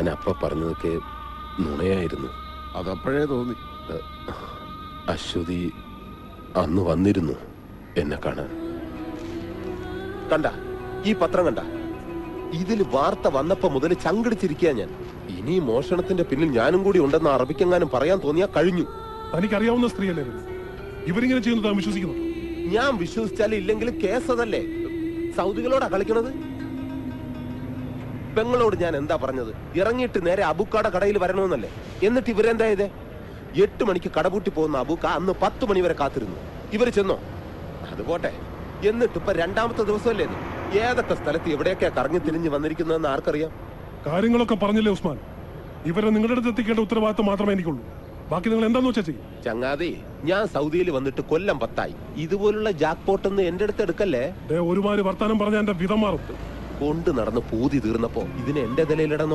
ഞാൻ അപ്പ പറഞ്ഞതൊക്കെ നുണയായിരുന്നു. അതപ്പോഴേ തോന്നി. അശ്വതി അന്ന് വന്നിരുന്നു എന്നെ കാണാൻ. കണ്ട ഈ പത്രം കണ്ട? ഇതിൽ വാർത്ത വന്നപ്പോ മുതൽ ചങ്കടിച്ചിരിക്കുക ഞാൻ. ഇനി മോഷണത്തിന്റെ പിന്നിൽ ഞാനും കൂടി ഉണ്ടെന്ന് അറബിക്കെങ്ങാനും പറയാൻ തോന്നിയാ കഴിഞ്ഞു. തനിക്കറിയാവുന്ന സ്ത്രീയല്ലേ ഇവരിങ്ങനെ ചെയ്യുന്നത് താൻ വിശ്വസിക്കുന്നു? ഞാൻ വിശ്വസിച്ചാലും ഇല്ലെങ്കിലും കേസ് അതല്ലേ. സൗദികളോടാ കളിക്കണത്. പെങ്ങളോട് ഞാൻ എന്താ പറഞ്ഞത്? ഇറങ്ങിയിട്ട് നേരെ അബുക്കാട കടയിൽ വരണമെന്നല്ലേ. എന്നിട്ട് ഇവരെന്താ ചെയ്തേ? 8 മണിക്ക് കടപൂട്ടി പോകുന്ന അബുക്ക അന്ന് 10 മണി വരെ കാത്തിരുന്നു. ഇവര് ചെന്നോ? അതുപോട്ടെ. എന്നിട്ട് ഇപ്പൊ 2ാമത്തെ ദിവസമല്ലേ ഇത്? ഏതൊക്കെ സ്ഥലത്ത് എവിടെയൊക്കെയാ കറങ്ങി തിരിഞ്ഞ് വന്നിരിക്കുന്നതെന്ന് ആർക്കറിയാം? കാര്യങ്ങളൊക്കെ പറഞ്ഞില്ലേ ഉസ്മാൻ? ഇവരെ നിങ്ങളുടെ അടുത്ത് എത്തിക്കേണ്ട ഉത്തരവാദിത്വം മാത്രമേ എനിക്കുള്ളൂ. ബാക്കി നിങ്ങൾ എന്താന്ന് വെച്ചാൽ ചെയ്യും. ചങ്ങാതി, ഞാൻ സൗദിയിൽ വന്നിട്ട് കൊല്ലം 10ആയി. ഇതുപോലുള്ള ജാക്ക് പോട്ടൊന്നും എന്റെ അടുത്ത് എടുക്കല്ലേ. ഒരുമാതിരി വർത്താനം പറഞ്ഞ എന്റെ വിധം മാറും. കൊണ്ട് നടന്ന് പൂതി തീർന്നപ്പോ ഇതിന് എന്റെ നിലയിലിടാൻ